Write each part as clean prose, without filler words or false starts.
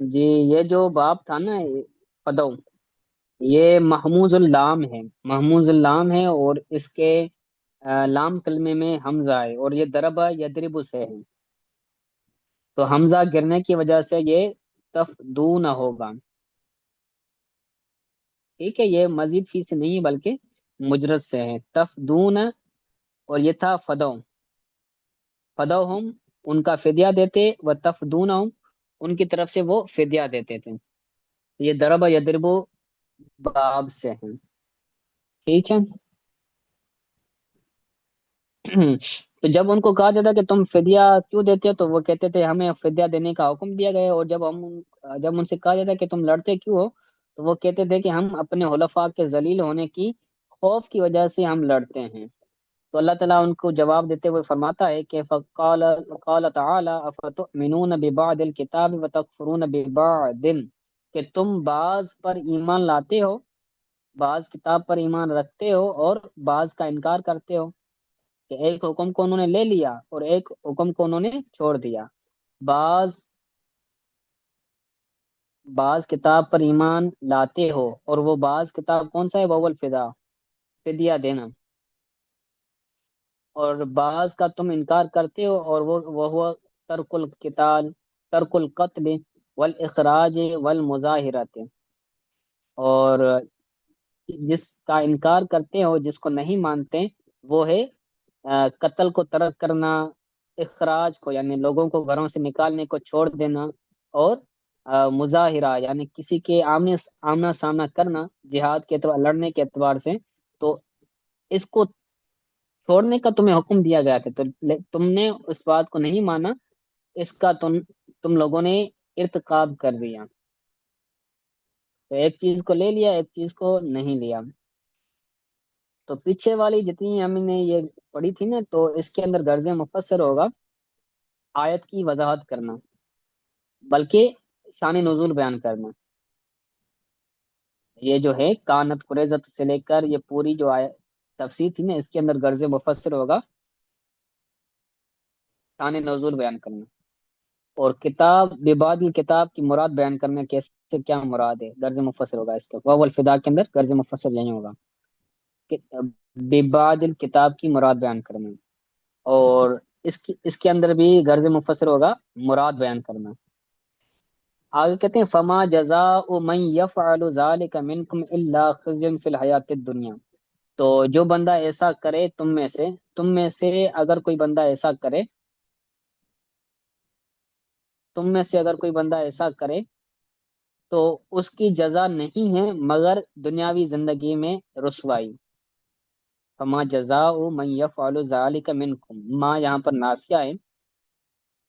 جی، یہ جو باب تھا نا، فدو، یہ محموز اللام ہے، محموز اللام ہے، اور اس کے لام کلمے میں حمزہ ہے، اور یہ دربا یدرب سے ہے، تو حمزہ گرنے کی وجہ سے یہ تفدون ہوگا. ٹھیک ہے، یہ مزید فی سے نہیں بلکہ مجرد سے ہے، تفدون. اور یہ تھا فدو، فدو ہم ان کا فدیہ دیتے، و تفدون ہم ان کی طرف سے وہ فدیہ دیتے تھے. یہ دربا یدربو باب سے ہیں. ٹھیک ہے. تو جب ان کو کہا جاتا کہ تم فدیہ کیوں دیتے ہو، تو وہ کہتے تھے ہمیں فدیہ دینے کا حکم دیا گیا ہے. اور جب ان سے کہا جاتا کہ تم لڑتے کیوں ہو، تو وہ کہتے تھے کہ ہم اپنے حلفاء کے ذلیل ہونے کی خوف کی وجہ سے ہم لڑتے ہیں. تو اللہ تعالیٰ ان کو جواب دیتے ہوئے فرماتا ہے کہ قال تعالی افتؤمنون ببعض الکتاب وتکفرون ببعض، کہ تم بعض پر ایمان لاتے ہو، بعض کتاب پر ایمان رکھتے ہو، اور بعض کا انکار کرتے ہو. کہ ایک حکم کو انہوں نے لے لیا اور ایک حکم کو انہوں نے چھوڑ دیا. بعض بعض کتاب پر ایمان لاتے ہو، اور وہ بعض کتاب کون سا ہے؟ وہ الفدا، فدیہ دینا. اور بعض کا تم انکار کرتے ہو، اور وہ ہوا ترک القتال، ترک القتل والاخراج والمظاہرات. اور جس کا انکار کرتے ہو، جس کو نہیں مانتے، وہ ہے قتل کو ترک کرنا، اخراج کو یعنی لوگوں کو گھروں سے نکالنے کو چھوڑ دینا، اور مظاہرہ یعنی کسی کے آمنا سامنا کرنا جہاد کے اعتبار، لڑنے کے اعتبار سے. تو اس کو چھوڑنے کا تمہیں حکم دیا گیا تھا، تو تم نے اس بات کو نہیں مانا، اس کا تم لوگوں نے ارتکاب کر دیا. تو ایک چیز کو لے لیا، ایک چیز کو نہیں لیا. تو پیچھے والی جتنی ہم نے یہ پڑھی تھی نا، تو اس کے اندر غرض مفسر ہوگا آیت کی وضاحت کرنا، بلکہ شان نزول بیان کرنا. یہ جو ہے کانت قریظت سے لے کر یہ پوری جو آیت تفسیر تھی نا، اس کے اندر غرض مفسر ہوگا شان نزول بیان کرنا. اور کتاب بباد کتاب کی مراد بیان کرنا، کیسے کیا مراد ہے، غرض مفسر ہوگا اس کا. وہ الفدا کے اندر غرض مفسر یہی ہوگا کہ بباد کتاب کی مراد بیان کرنا. اور اس کے اندر بھی غرض مفسر ہوگا مراد بیان کرنا. آگے کہتے ہیں فما جزاء من يفعل ذلك منكم الا خزي في الحیات الدنیا. تو جو بندہ ایسا کرے تم میں سے اگر کوئی بندہ ایسا کرے، تم میں سے اگر کوئی بندہ ایسا کرے تو اس کی جزا نہیں ہے مگر دنیاوی زندگی میں رسوائی. فما جزاء من يفعل ذلك منكم، ما یہاں پر نافیہ ہے.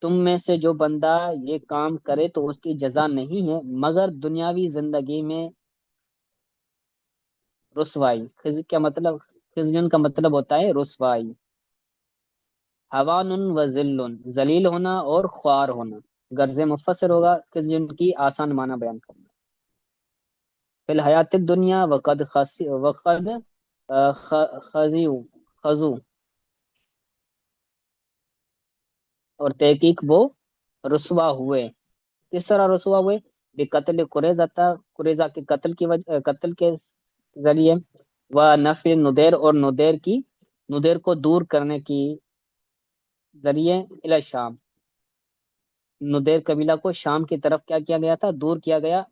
تم میں سے جو بندہ یہ کام کرے تو اس کی جزا نہیں ہے مگر دنیاوی زندگی میں رسوائی. خزي کا مطلب، خزیون کا مطلب ہوتا ہے رسوائی. ہوان و ذل، ذلیل ہونا اور خوار ہونا. غرض مفسر ہوگا خزیون کی آسان معنی بیان کرنا. فی الحیات الدنیا وقد خزیو، خزو، اور تحقیق وہ رسوا ہوئے. کس طرح رسوا ہوئے؟ بے قتل قریظہ تھا، قریظہ کے قتل کے ذریعے، و نفی ندیر، اور ندیر کو دور کرنے کی ذریعے، الی شام، ندیر قبیلہ کو شام کی طرف کیا کیا گیا تھا؟ دور کیا گیا.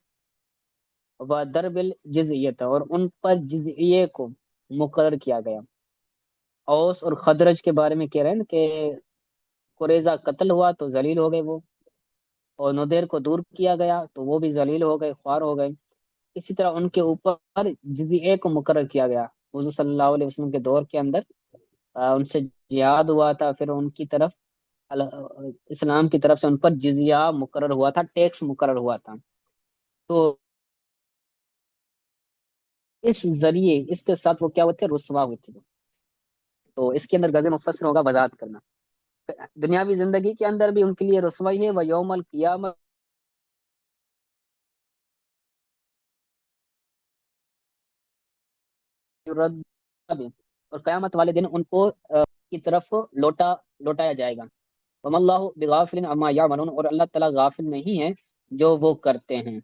و درب الجزیت، اور ان پر جزیے کو مقرر کیا گیا. اوس اور خدرج کے بارے میں کہہ رہے ہیں نا کہ قریظہ قتل ہوا تو ذلیل ہو گئے وہ، اور ندیر کو دور کیا گیا تو وہ بھی ذلیل ہو گئے، خوار ہو گئے. اسی طرح ان کے اوپر جزیے کو مقرر کیا گیا. حضور صلی اللہ علیہ وسلم کے دور کے اندر ان سے جہاد ہوا تھا، پھر ان کی طرف اسلام کی طرف سے ان پر جزیہ مقرر ہوا تھا، ٹیکس مقرر ہوا تھا. تو اس ذریعے اس کے ساتھ وہ کیا ہوتے ہیں؟ رسوا ہوتے ہیں. تو اس کے اندر غزل مفسر ہوگا وضاحت کرنا. دنیاوی زندگی کے اندر بھی ان کے لیے رسوائی ہے، وہ یوم القیامت یرد بھی، اور قیامت والے دن ان کو کی طرف لوٹایا جائے گا. وما اللہ بغافل عما یعملون، اور اللہ تعالیٰ غافل نہیں ہے جو وہ کرتے ہیں،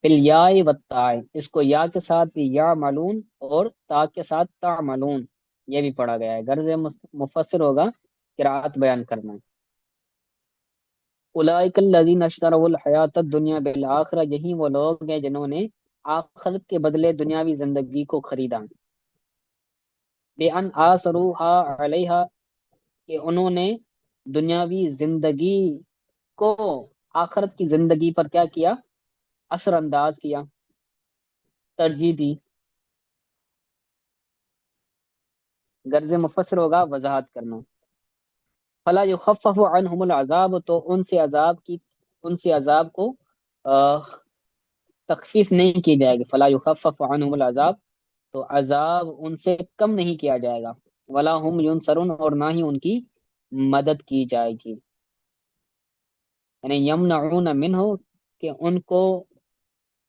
فل یا و تائے، اس کو یا کے ساتھ بھی یا معلوم اور تا کے ساتھ تا معلوم، یہ بھی پڑھا گیا ہے، غرض مفسر ہوگا قراءت بیان کرنا۔ اولئک الذین اشتروا الحیات الدنیا بالآخرہ، یہی وہ لوگ ہیں جنہوں نے آخرت کے بدلے دنیاوی زندگی کو خریدا، بے ان آثروہا علیہا، کہ انہوں نے دنیاوی زندگی کو آخرت کی زندگی پر کیا کیا، اثر انداز کیا، ترجیح دی۔ غرض مفسر ہوگا وضاحت کرنا۔ فلا یخفف عنہم العذاب، تو ان سے عذاب کو آ، تخفیف نہیں کی جائے گی، فلا یخفف عنہم العذاب، تو عذاب ان سے کم نہیں کیا جائے گا، ولا هم ینصرون، اور نہ ہی ان کی مدد کی جائے گی، یعنی یمنعون منہ، کہ ان کو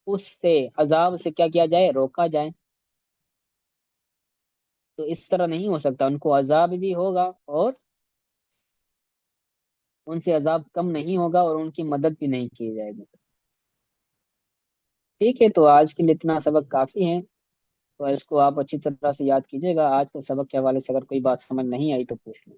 اس سے عذاب سے کیا کیا جائے، روکا جائے۔ تو اس طرح نہیں ہو سکتا، ان کو عذاب بھی ہوگا اور ان سے عذاب کم نہیں ہوگا اور ان کی مدد بھی نہیں کی جائے گی۔ ٹھیک ہے، تو آج کے لیے اتنا سبق کافی ہے، تو اس کو آپ اچھی طرح سے یاد کیجیے گا۔ آج کے سبق کے حوالے سے اگر کوئی بات سمجھ نہیں آئی تو پوچھ لیں۔